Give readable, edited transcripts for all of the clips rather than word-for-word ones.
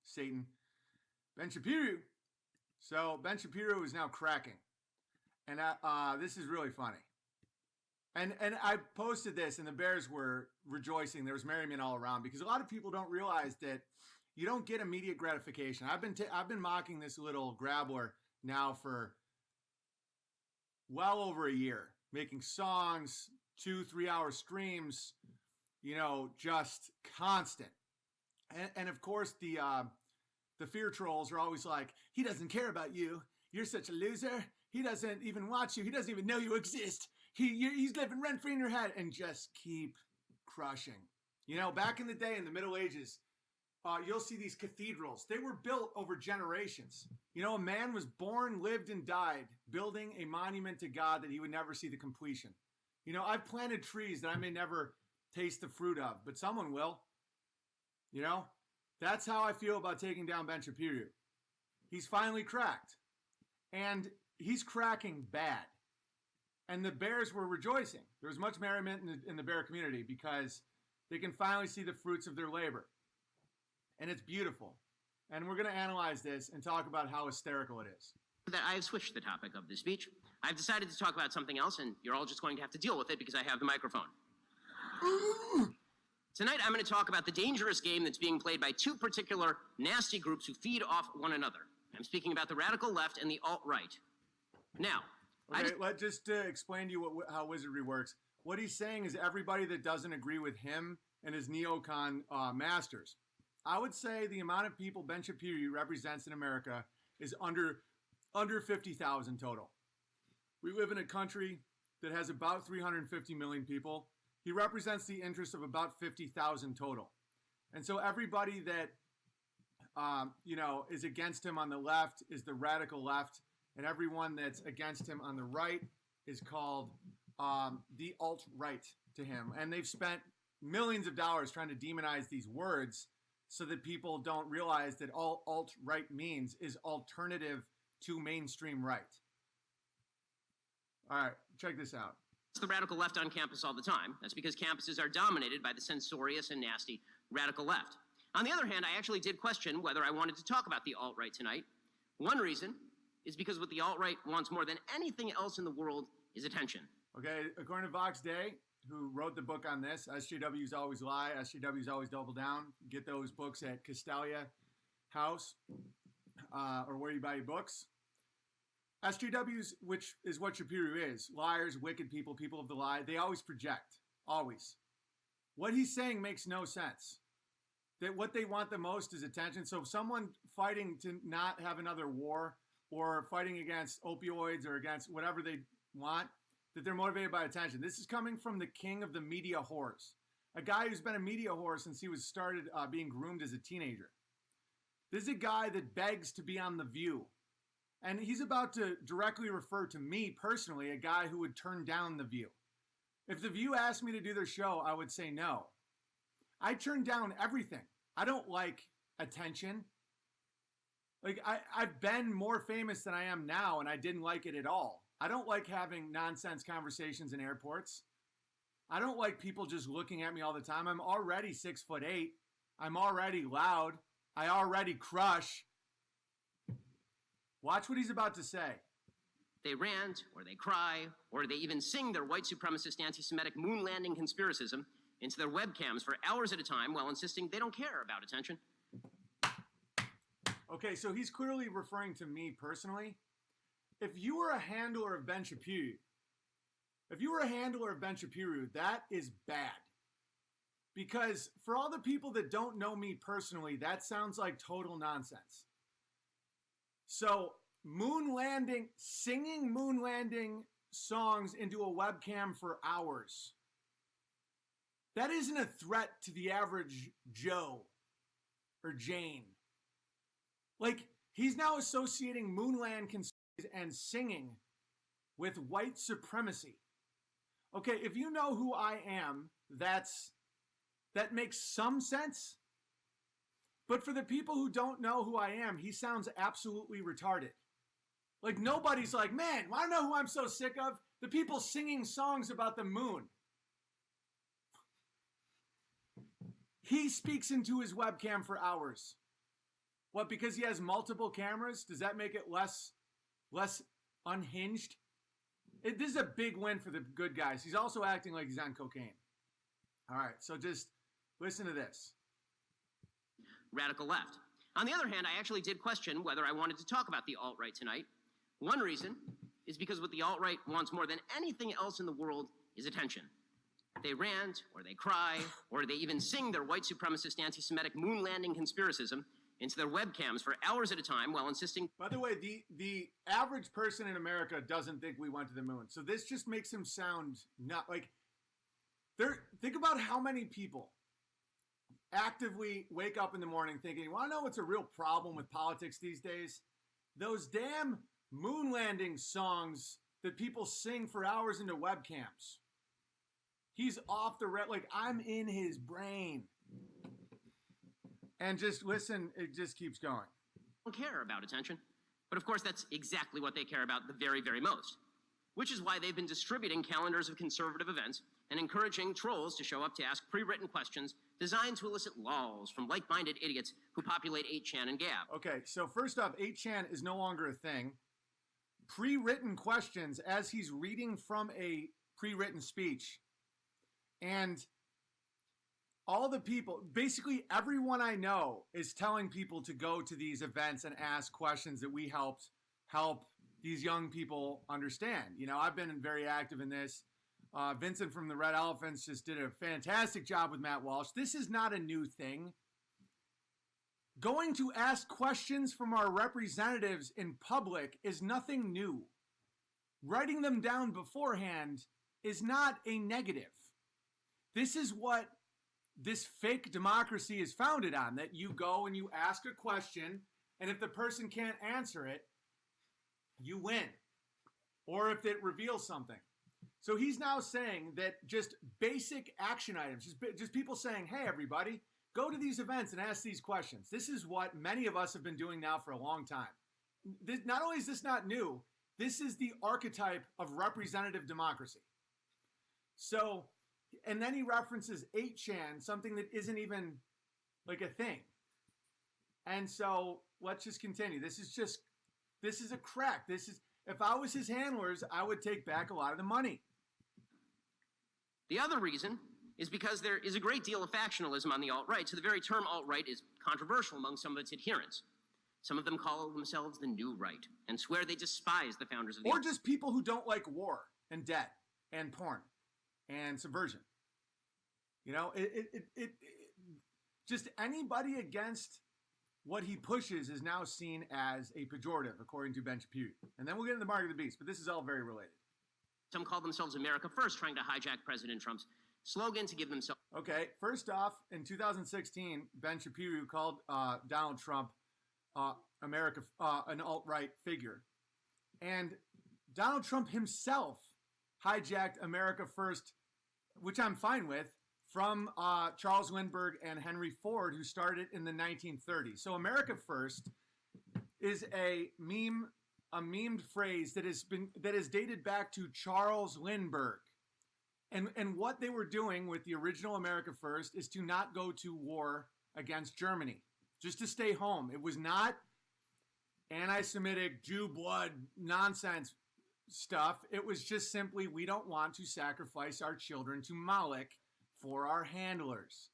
Satan. Ben Shapiro. So Ben Shapiro is now cracking. And this is really funny. And I posted this, and the Bears were rejoicing. There was merriment all around because a lot of people don't realize that you don't get immediate gratification. I've been mocking this little grabbler now for well over a year, making songs, 2-3 hour streams, just constant. And of course the fear trolls are always like, he doesn't care about you. You're such a loser. He doesn't even watch you. He doesn't even know you exist. He's living rent free in your head, and just keep crushing. Back in the day in the Middle Ages, you'll see these cathedrals. They were built over generations. A man was born, lived, and died building a monument to God that he would never see the completion. I've planted trees that I may never taste the fruit of, but someone will. That's how I feel about taking down Ben Shapiro. He's finally cracked. And he's cracking bad. And the Bears were rejoicing. There was much merriment in the Bear community because they can finally see the fruits of their labor. And it's beautiful. And we're going to analyze this and talk about how hysterical it is. That I've switched the topic of this speech. I've decided to talk about something else, and you're all just going to have to deal with it because I have the microphone. Tonight, I'm going to talk about the dangerous game that's being played by two particular nasty groups who feed off one another. I'm speaking about the radical left and the alt-right. Now, okay, let's just explain to you how wizardry works. What he's saying is everybody that doesn't agree with him and his neocon masters. I would say the amount of people Ben Shapiro represents in America is under 50,000 total. We live in a country that has about 350 million people. He represents the interests of about 50,000 total. And so everybody that is against him on the left is the radical left, and everyone that's against him on the right is called the alt-right to him. And they've spent millions of dollars trying to demonize these words so that people don't realize that all alt-right means is alternative to mainstream right. All right, check this out. It's the radical left on campus all the time. That's because campuses are dominated by the censorious and nasty radical left. On the other hand, I actually did question whether I wanted to talk about the alt-right tonight. One reason is because what the alt-right wants more than anything else in the world is attention. Okay, according to Vox Day, who wrote the book on this, SJWs Always Lie, SJWs Always Double Down. Get those books at Castalia House or where you buy your books. SJWs, which is what Shapiro is, liars, wicked people, people of the lie, they always project, always. What he's saying makes no sense. That what they want the most is attention. So if someone fighting to not have another war or fighting against opioids or against whatever they want, that they're motivated by attention. This is coming from the king of the media whores, a guy who's been a media whore since he was started being groomed as a teenager. This is a guy that begs to be on The View. And he's about to directly refer to me personally, a guy who would turn down The View. If The View asked me to do their show, I would say no. I turn down everything. I don't like attention. Like, I've been more famous than I am now, and I didn't like it at all. I don't like having nonsense conversations in airports. I don't like people just looking at me all the time. I'm already 6'8". I'm already loud. I already crush. Watch what he's about to say. They rant, or they cry, or they even sing their white supremacist anti-Semitic moon landing conspiracism into their webcams for hours at a time while insisting they don't care about attention. Okay, so he's clearly referring to me personally. If you were a handler of Ben Shapiro, that is bad. Because for all the people that don't know me personally, that sounds like total nonsense. So singing moon landing songs into a webcam for hours. That isn't a threat to the average Joe or Jane. Like, he's now associating moonland conspiracies and singing with white supremacy. Okay, if you know who I am, that makes some sense. But for the people who don't know who I am, he sounds absolutely retarded. Like, nobody's like, man, wanna know who I'm so sick of? The people singing songs about the moon. He speaks into his webcam for hours. What, because he has multiple cameras? Does that make it less unhinged? This is a big win for the good guys. He's also acting like he's on cocaine. All right, so just listen to this. Radical left. On the other hand, I actually did question whether I wanted to talk about the alt-right tonight. One reason is because what the alt-right wants more than anything else in the world is attention. They rant, or they cry, or they even sing their white supremacist anti-Semitic moon landing conspiracism into their webcams for hours at a time while insisting... By the way, the average person in America doesn't think we went to the moon. So this just makes him sound not like... Think about how many people actively wake up in the morning thinking, you want to know what's a real problem with politics these days? Those damn moon landing songs that people sing for hours into webcams. He's off the like, I'm in his brain. And just listen, it just keeps going. Don't care about attention. But of course, that's exactly what they care about the very, very most. Which is why they've been distributing calendars of conservative events and encouraging trolls to show up to ask pre-written questions designed to elicit lols from like-minded idiots who populate 8chan and Gab. Okay, so first off, 8chan is no longer a thing. Pre-written questions as he's reading from a pre-written speech. And all the people, basically everyone I know is telling people to go to these events and ask questions that we help these young people understand. You know, I've been very active in this. Vincent from the Red Elephants just did a fantastic job with Matt Walsh. This is not a new thing. Going to ask questions from our representatives in public is nothing new. Writing them down beforehand is not a negative. This is what this fake democracy is founded on, that you go and you ask a question, and if the person can't answer it, you win. Or if it reveals something. So he's now saying that just basic action items, just people saying, hey, everybody, go to these events and ask these questions. This is what many of us have been doing now for a long time. Not only is this not new, this is the archetype of representative democracy. So, and then he references 8chan, something that isn't even like a thing. And so let's just continue. This is a crack. If I was his handlers, I would take back a lot of the money. The other reason is because there is a great deal of factionalism on the alt-right, so the very term alt-right is controversial among some of its adherents. Some of them call themselves the new right and swear they despise the founders of the Or just people who don't like war and debt and porn and subversion. You know, just anybody against what he pushes is now seen as a pejorative, according to Ben Shapiro. And then we'll get into the mark of the beast, but this is all very related. Some call themselves America First, trying to hijack President Trump's slogan to give themselves... Okay, first off, in 2016, Ben Shapiro called Donald Trump America an alt-right figure. And Donald Trump himself hijacked America First, which I'm fine with, from Charles Lindbergh and Henry Ford, who started in the 1930s. So America First is a memed phrase that is dated back to Charles Lindbergh. And what they were doing with the original America First is to not go to war against Germany, just to stay home. It was not anti-Semitic, Jew blood nonsense stuff. It was just simply, we don't want to sacrifice our children to Moloch for our handlers.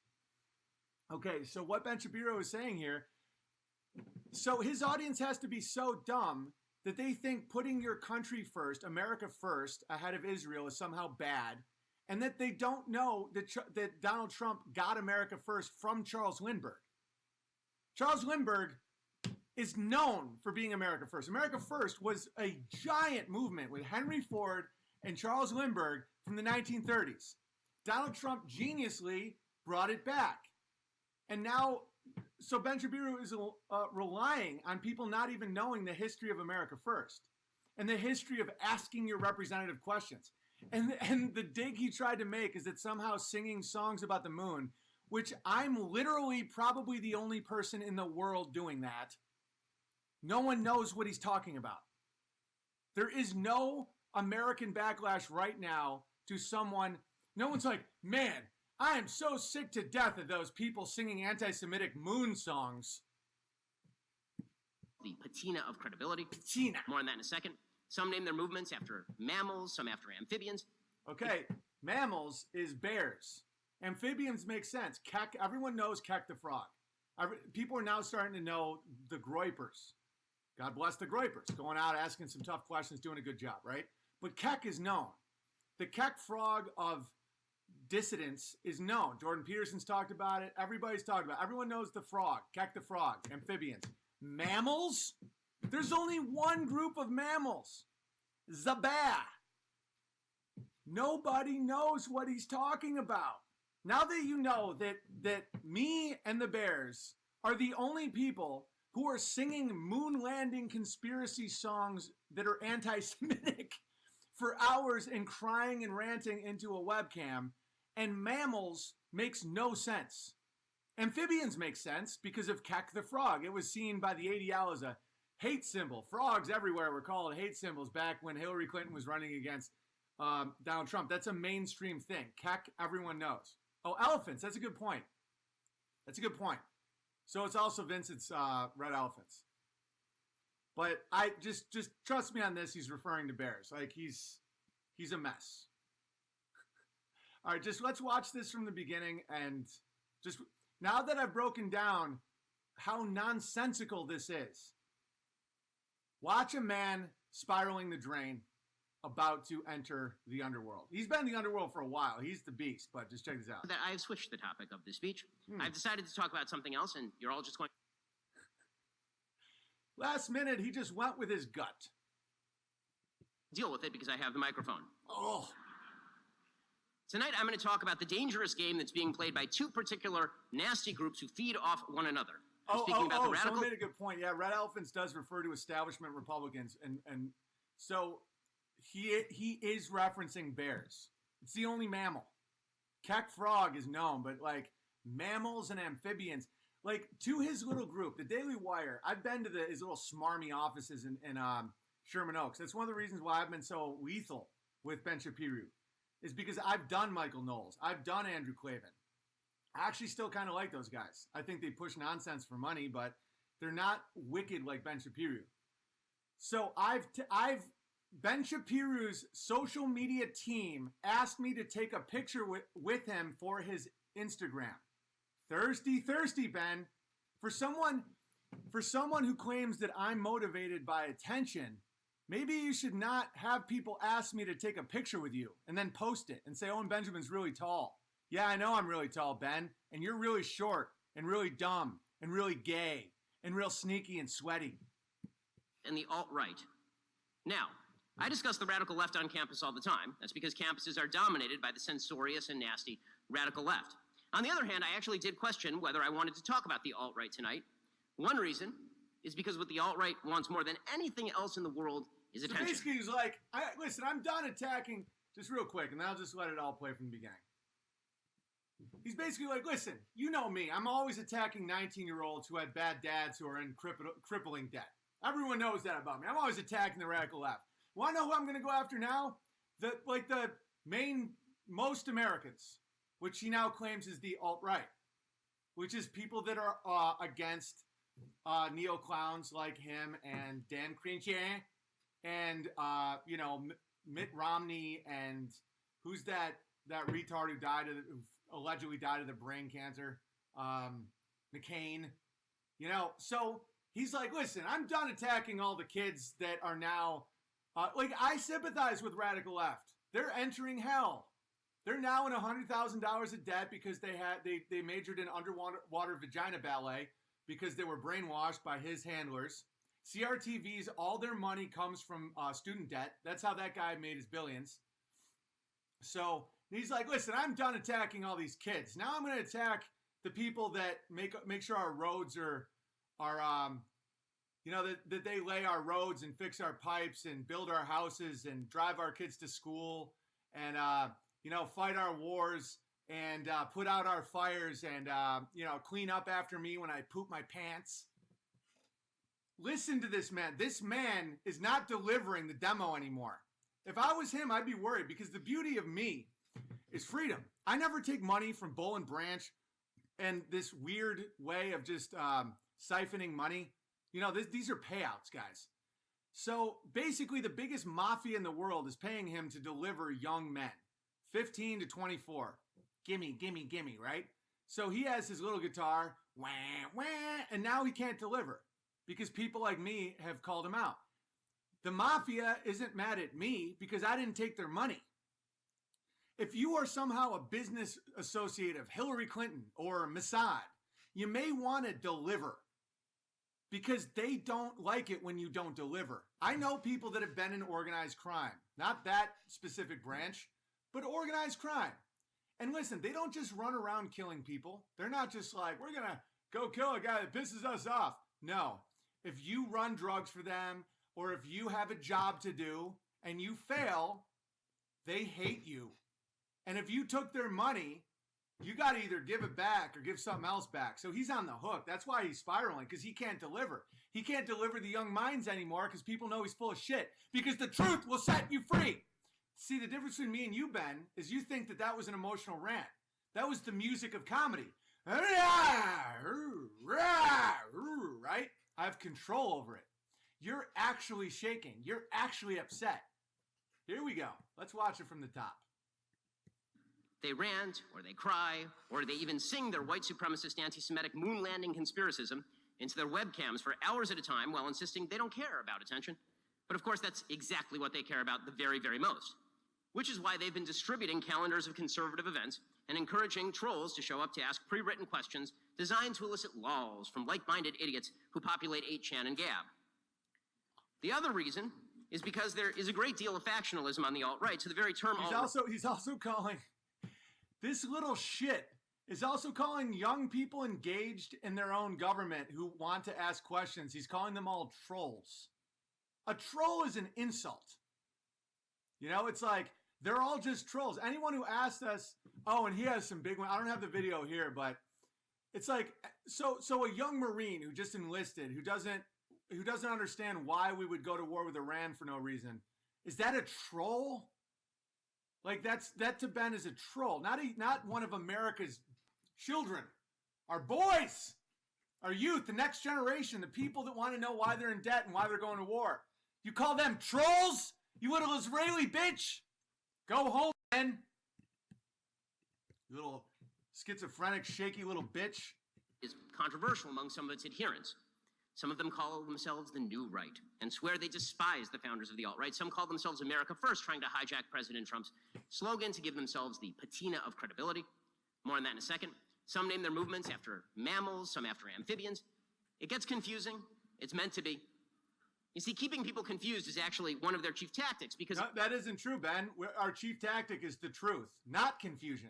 Okay, so what Ben Shapiro is saying here, so his audience has to be so dumb that they think putting your country first, America first, ahead of Israel is somehow bad, and that they don't know that Donald Trump got America first from Charles Lindbergh. Charles Lindbergh is known for being America first. America First was a giant movement with Henry Ford and Charles Lindbergh from the 1930s. Donald Trump geniusly brought it back. And now, so Ben Shapiro is relying on people not even knowing the history of America First and the history of asking your representative questions. And the dig he tried to make is that somehow singing songs about the moon, which I'm literally probably the only person in the world doing that, no one knows what he's talking about. There is no American backlash right now to someone. No one's like, man, I am so sick to death of those people singing anti-Semitic moon songs. the patina of credibility. Patina. More on that in a second. Some name their movements after mammals, some after amphibians. Okay, mammals is bears. Amphibians make sense. Kek, everyone knows Kek the frog. People are now starting to know the groypers. God bless the groypers. Going out, asking some tough questions, doing a good job, right? But Kek is known. The Kek frog of dissidents is known. Jordan Peterson's talked about it. Everybody's talked about it. Everyone knows the frog, Kek the frog, amphibians. Mammals? There's only one group of mammals. The bear. Nobody knows what he's talking about. Now that you know that me and the bears are the only people who are singing moon landing conspiracy songs that are anti-Semitic for hours and crying and ranting into a webcam, and mammals makes no sense. Amphibians make sense because of Kek the frog. It was seen by the ADL as a hate symbol. Frogs everywhere were called hate symbols back when Hillary Clinton was running against Donald Trump. That's a mainstream thing. Kek, everyone knows. Oh, elephants. That's a good point. That's a good point. So it's also Vincent's red elephants. But I just trust me on this. He's referring to bears. Like he's a mess. All right, just let's watch this from the beginning, and just now that I've broken down how nonsensical this is, watch a man spiraling the drain about to enter the underworld. He's been in the underworld for a while. He's the beast, but just check this out. That I've switched the topic of this speech. I've decided to talk about something else, and you're all just going... Last minute, he just went with his gut. Deal with it because I have the microphone. Oh. Tonight, I'm going to talk about the dangerous game that's being played by two particular nasty groups who feed off one another. Speaking about the radical... Someone made a good point. Yeah, Red Elephants does refer to establishment Republicans, and so he is referencing bears. It's the only mammal. Kek frog is known, but like mammals and amphibians, like to his little group, the Daily Wire. I've been to his little smarmy offices in Sherman Oaks. That's one of the reasons why I've been so lethal with Ben Shapiru, is because I've done Michael Knowles. I've done Andrew Klavan. I actually still kind of like those guys. I think they push nonsense for money, but they're not wicked like Ben Shapiru. So Ben Shapiru's social media team asked me to take a picture with him for his Instagram. Thirsty, Ben. For someone who claims that I'm motivated by attention, maybe you should not have people ask me to take a picture with you and then post it and say, Owen Benjamin's really tall. Yeah, I know I'm really tall, Ben, and you're really short and really dumb and really gay and real sneaky and sweaty. And the alt-right. Now, I discuss the radical left on campus all the time. That's because campuses are dominated by the censorious and nasty radical left. On the other hand, I actually did question whether I wanted to talk about the alt-right tonight. One reason is because what the alt-right wants more than anything else in the world is attention. So basically, he's like, listen, I'm done attacking, just real quick, and then I'll just let it all play from the beginning. He's basically like, listen, you know me. I'm always attacking 19-year-olds who had bad dads who are in crippling debt. Everyone knows that about me. I'm always attacking the radical left. Want to know who I'm going to go after now? The most Americans, which he now claims is the alt-right, which is people that are against neo-clowns like him and Dan Crenshaw and, Mitt Romney and who's that retard who allegedly died of the brain cancer, McCain. So he's like, listen, I'm done attacking all the kids that are now, I sympathize with radical left. They're entering hell. They're now in $100,000 of debt because they majored in underwater vagina ballet because they were brainwashed by his handlers. CRTVs, all their money comes from student debt. That's how that guy made his billions. So he's like, listen, I'm done attacking all these kids. Now I'm going to attack the people that make sure our roads are that they lay our roads and fix our pipes and build our houses and drive our kids to school and, fight our wars and put out our fires and, clean up after me when I poop my pants. Listen to this man. This man is not delivering the demo anymore. If I was him, I'd be worried because the beauty of me is freedom. I never take money from Bull and Branch and this weird way of just siphoning money You know, these are payouts, guys. So basically, the biggest mafia in the world is paying him to deliver young men, 15 to 24. Gimme, gimme, gimme, right? So he has his little guitar, wah, wah, and now he can't deliver because people like me have called him out. The mafia isn't mad at me because I didn't take their money. If you are somehow a business associate of Hillary Clinton or Mossad, you may want to deliver because they don't like it when you don't deliver. I know people that have been in organized crime, not that specific branch, but organized crime. And listen, they don't just run around killing people. They're not just like, we're going to go kill a guy that pisses us off. No. If you run drugs for them, or if you have a job to do and you fail, they hate you. And if you took their money, you got to either give it back or give something else back. So he's on the hook. That's why he's spiraling, because he can't deliver. He can't deliver the young minds anymore because people know he's full of shit. Because the truth will set you free. See, the difference between me and you, Ben, is you think that that was an emotional rant. That was the music of comedy. Right? I have control over it. You're actually shaking. You're actually upset. Here we go. Let's watch it from the top. They rant, or they cry, or they even sing their white supremacist anti-Semitic moon landing conspiracism into their webcams for hours at a time while insisting they don't care about attention. But of course, that's exactly what they care about the very, very most. Which is why they've been distributing calendars of conservative events and encouraging trolls to show up to ask pre-written questions designed to elicit lols from like-minded idiots who populate 8chan and Gab. The other reason is because there is a great deal of factionalism on the alt-right, so the very term He's also calling, this little shit is also calling young people engaged in their own government who want to ask questions. He's calling them all trolls. A troll is an insult. You know, it's like, they're all just trolls. Anyone who asked us, oh, and he has some big one. I don't have the video here, but it's like, so a young Marine who just enlisted, who doesn't understand why we would go to war with Iran for no reason. Is that a troll? Like that to Ben is a troll, not one of America's children, our boys, our youth, the next generation, the people that want to know why they're in debt and why they're going to war. You call them trolls? You little Israeli bitch? Go home, Ben. You little schizophrenic, shaky little bitch. Is controversial among some of its adherents. Some of them call themselves the New Right and swear they despise the founders of the alt-right. Some call themselves America First, trying to hijack President Trump's slogan to give themselves the patina of credibility. More on that in a second. Some name their movements after mammals, some after amphibians. It gets confusing. It's meant to be. You see, keeping people confused is actually one of their chief tactics because... No, that isn't true, Ben. Our chief tactic is the truth, not confusion.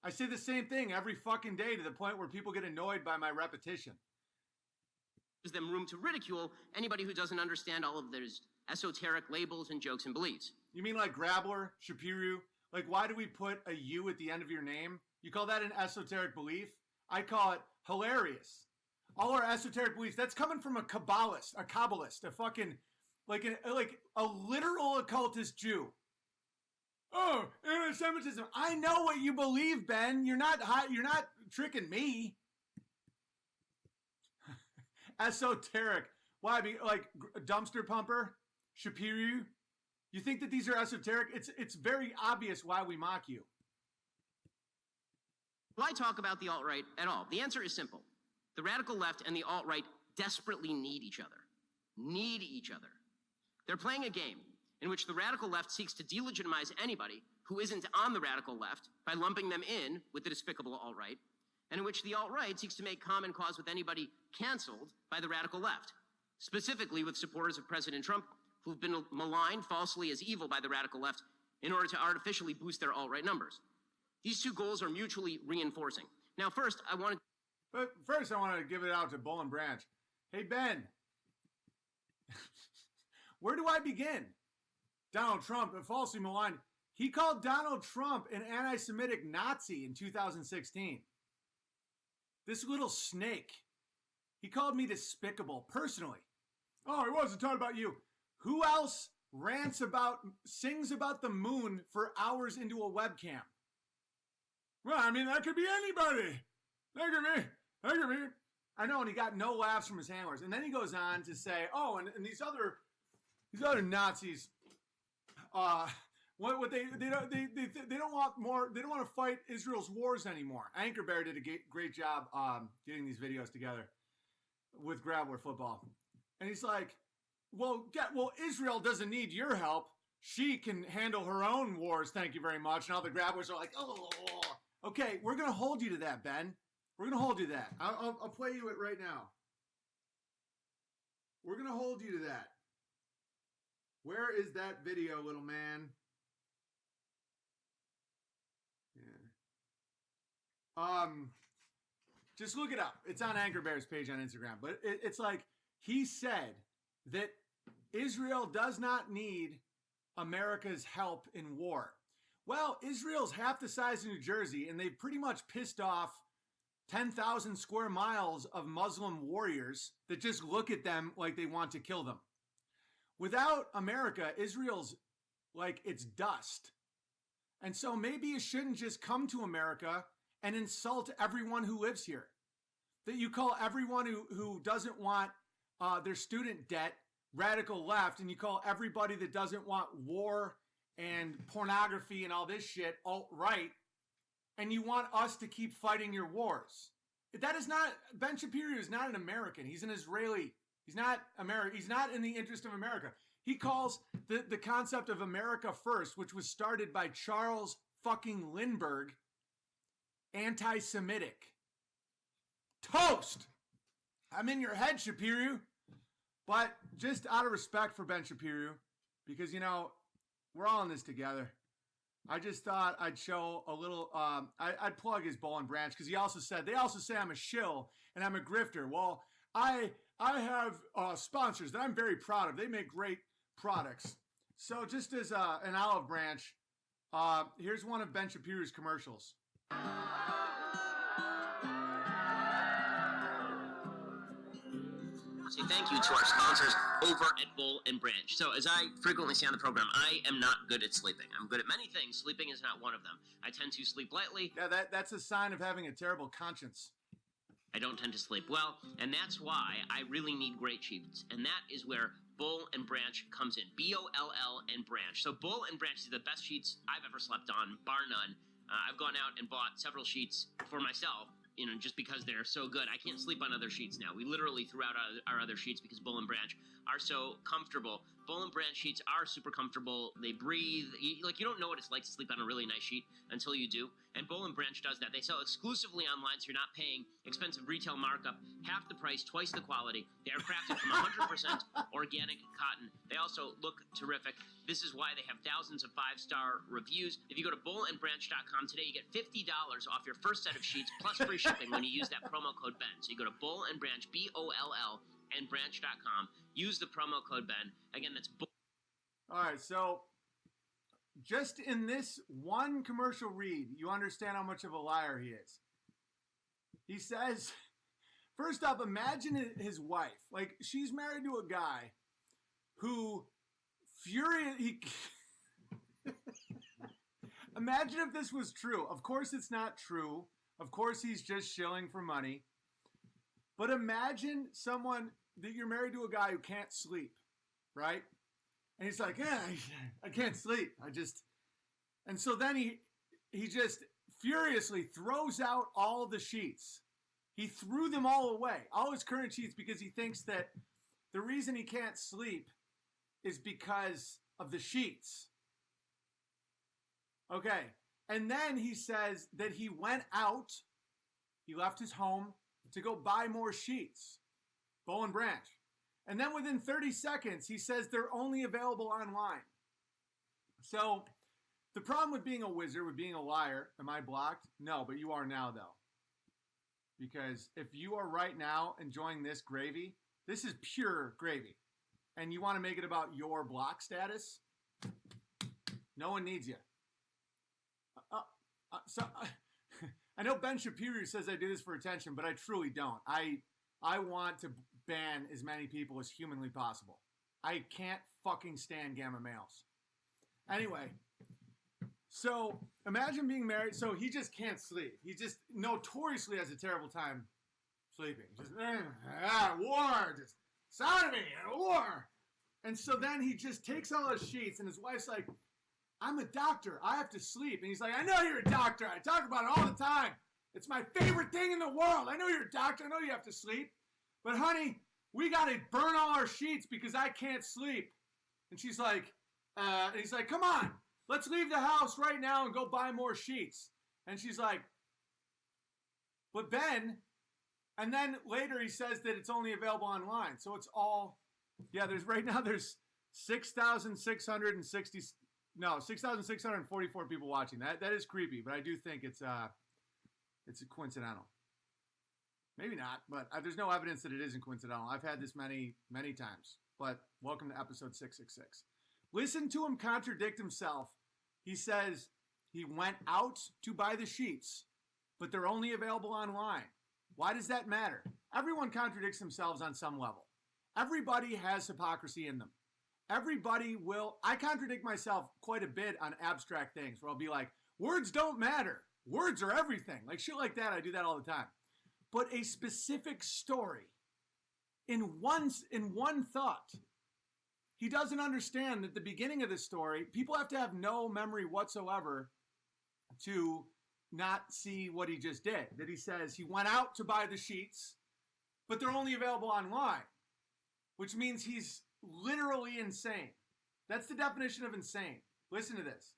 I say the same thing every fucking day to the point where people get annoyed by my repetition. Gives them room to ridicule anybody who doesn't understand all of those esoteric labels and jokes and beliefs. You mean like Grabbler, Shapiru? Like, why do we put a U at the end of your name? You call that an esoteric belief? I call it hilarious. All our esoteric beliefs, that's coming from a Kabbalist, a fucking, like a literal occultist Jew. Oh, anti-Semitism. I know what you believe, Ben. You're not tricking me. Esoteric. Why? Like dumpster pumper, shapiru. You think that these are esoteric? It's very obvious why we mock you. Why talk about the alt-right at all? The answer is simple. The radical left and the alt-right desperately need each other. Need each other. They're playing a game in which the radical left seeks to delegitimize anybody who isn't on the radical left by lumping them in with the despicable alt-right, and in which the alt-right seeks to make common cause with anybody canceled by the radical left, specifically with supporters of President Trump who've been maligned falsely as evil by the radical left in order to artificially boost their alt-right numbers. These two goals are mutually reinforcing. Now, first, I want to give it out to Bull and Branch. Hey, Ben, where do I begin? Donald Trump, falsely maligned. He called Donald Trump an anti-Semitic Nazi in 2016. This little snake. He called me despicable, personally. Oh, he wasn't talking about you. Who else sings about the moon for hours into a webcam? Well, I mean, that could be anybody. That could be. I know, and he got no laughs from his handlers. And then he goes on to say, oh, and these other Nazis, what they don't want more. They don't want to fight Israel's wars anymore. Anchor Bear did a great job getting these videos together with Grabbler Football, and he's like, well, Israel doesn't need your help. She can handle her own wars. Thank you very much. And all the Grabblers are like, oh, okay, we're gonna hold you to that, Ben. We're gonna hold you to that. I'll play you it right now. We're gonna hold you to that. Where is that video, little man? Yeah. Just look it up. It's on Anchor Bear's page on Instagram. But it's like he said that Israel does not need America's help in war. Well, Israel's half the size of New Jersey, and they've pretty much pissed off 10,000 square miles of Muslim warriors that just look at them like they want to kill them. Without America, Israel's like it's dust. And so maybe you shouldn't just come to America and insult everyone who lives here. That you call everyone who doesn't want their student debt radical left, and you call everybody that doesn't want war and pornography and all this shit alt-right, and you want us to keep fighting your wars. That is not, Ben Shapiro is not an American. He's an Israeli. He's not American. He's not in the interest of America. He calls the concept of America first, which was started by Charles fucking Lindbergh, anti-Semitic. Toast! I'm in your head, Shapiro. But just out of respect for Ben Shapiro, because, you know, we're all in this together. I just thought I'd show a little, I'd plug his Boll and Branch, because they also say I'm a shill and I'm a grifter. Well, I have sponsors that I'm very proud of. They make great products. So just as an olive branch, here's one of Ben Shapiro's commercials. Say thank you to our sponsors over at Boll and Branch. So as I frequently say on the program, I am not good at sleeping. I'm good at many things. Sleeping is not one of them. I tend to sleep lightly. Yeah, that's a sign of having a terrible conscience. I don't tend to sleep well, and that's why I really need great sheets. And that is where Boll and Branch comes in. B-O-L-L and Branch. So Boll and Branch is the best sheets I've ever slept on, bar none. I've gone out and bought several sheets for myself, you know, just because they're so good. I can't sleep on other sheets now. We literally threw out our other sheets because Boll and Branch are so comfortable. Boll and Branch sheets are super comfortable. They breathe. You don't know what it's like to sleep on a really nice sheet until you do. And Boll and Branch does that. They sell exclusively online, so you're not paying expensive retail markup, half the price, twice the quality. They are crafted from 100% organic cotton. They also look terrific. This is why they have thousands of 5-star reviews. If you go to bollandbranch.com today, you get $50 off your first set of sheets plus free shipping when you use that promo code BEN. So you go to Boll and Branch, B-O-L-L, and branch.com. Use the promo code BEN. Again, that's Boll. All right, so just in this one commercial read, you understand how much of a liar he is. He says, first off, imagine his wife. Like, she's married to a guy who imagine if this was true. Of course it's not true. Of course he's just shilling for money. But imagine someone that you're married to a guy who can't sleep, right? And he's like, yeah, I can't sleep. And so then he just furiously throws out all the sheets. He threw them all away, all his current sheets, because he thinks that the reason he can't sleep is because of the sheets. Okay. And then he says that he went out, he left his home to go buy more sheets. Boll and Branch. And then within 30 seconds, he says they're only available online. So the problem with being a wizard, with being a liar, am I blocked? No, but you are now, though. Because if you are right now enjoying this gravy, this is pure gravy, and you want to make it about your block status, no one needs you. I know Ben Shapiro says I do this for attention, but I truly don't. I want to ban as many people as humanly possible. I can't fucking stand gamma males. Anyway, so imagine being married. So he just can't sleep. He just notoriously has a terrible time sleeping. Just, war, just sodomy, war. And so then he just takes all those sheets, and his wife's like, I'm a doctor. I have to sleep. And he's like, I know you're a doctor. I talk about it all the time. It's my favorite thing in the world. I know you're a doctor. I know you have to sleep. But honey, we got to burn all our sheets because I can't sleep. And she's like, and he's like, come on, let's leave the house right now and go buy more sheets. And she's like, but Ben, and then later he says that it's only available online. So it's all, there's 6,644 people watching. That is creepy, but I do think it's coincidental. Maybe not, but there's no evidence that it isn't coincidental. I've had this many times, but welcome to episode 666. Listen to him contradict himself. He says he went out to buy the sheets, but they're only available online. Why does that matter? Everyone contradicts themselves on some level. Everybody has hypocrisy in them. I contradict myself quite a bit on abstract things where I'll be like, words don't matter. Words are everything. Like shit like that, I do that all the time. But a specific story in one thought, he doesn't understand that the beginning of the story, people have to have no memory whatsoever to not see what he just did. That he says he went out to buy the sheets, but they're only available online, which means he's literally insane. That's the definition of insane. Listen to this.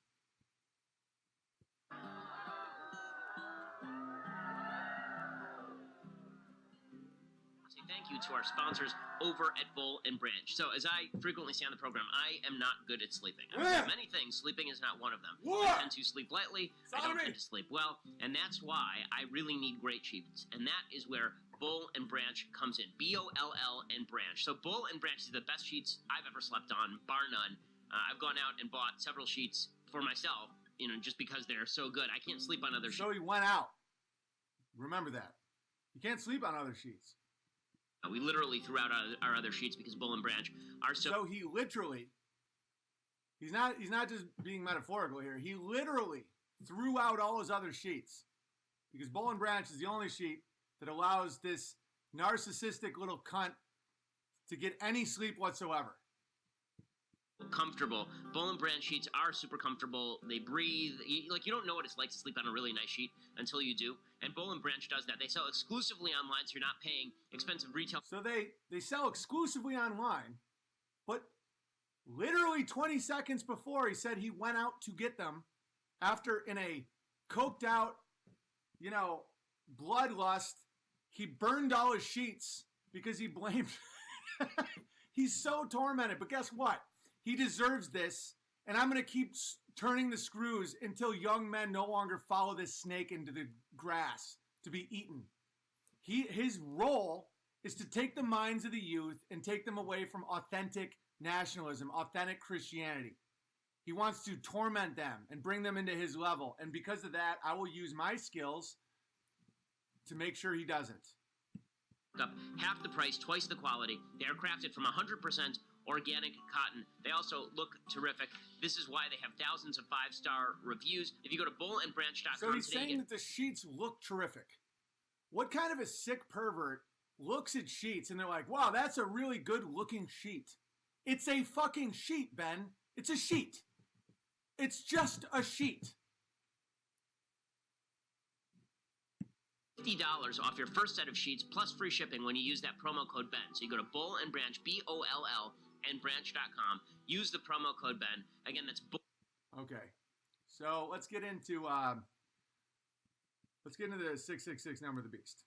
Thank you to our sponsors over at Boll and Branch. So, as I frequently say on the program, I am not good at sleeping. I'm good at many things. Sleeping is not one of them. I tend to sleep lightly. I don't tend to sleep well. And that's why I really need great sheets. And that is where Boll and Branch comes in. Boll and Branch. So, Boll and Branch is the best sheets I've ever slept on, bar none. I've gone out and bought several sheets for myself, just because they're so good. I can't sleep on other sheets. So he went out. Remember that. You can't sleep on other sheets. We literally threw out our other sheets because Boll and Branch are so he literally, he's not just being metaphorical here. He literally threw out all his other sheets because Boll and Branch is the only sheet that allows this narcissistic little cunt to get any sleep whatsoever. Comfortable. Boll and Branch sheets are super comfortable. They breathe. You don't know what it's like to sleep on a really nice sheet until you do. And Boll and Branch does that. They sell exclusively online, so you're not paying expensive retail. So they sell exclusively online, but literally 20 seconds before he said he went out to get them after in a coked out, bloodlust, he burned all his sheets because he blamed. He's so tormented, but guess what? He deserves this, and I'm going to keep turning the screws until young men no longer follow this snake into the grass to be eaten. His role is to take the minds of the youth and take them away from authentic nationalism, authentic Christianity. He wants to torment them and bring them into his level, and because of that, I will use my skills to make sure he doesn't. Up half the price, twice the quality. They are crafted from 100% organic cotton. They also look terrific. This is why they have thousands of 5-star reviews. If you go to bollandbranch.com So he's saying that the sheets look terrific. What kind of a sick pervert looks at sheets and they're like, wow, that's a really good looking sheet? It's a fucking sheet, Ben. It's a sheet. It's just a sheet. $50 off your first set of sheets plus free shipping when you use that promo code Ben. So you go to Boll and Branch, BOLL, and branch.com. Use the promo code Ben. Again, that's Boll. Okay. So let's get into the 666 number of the beast.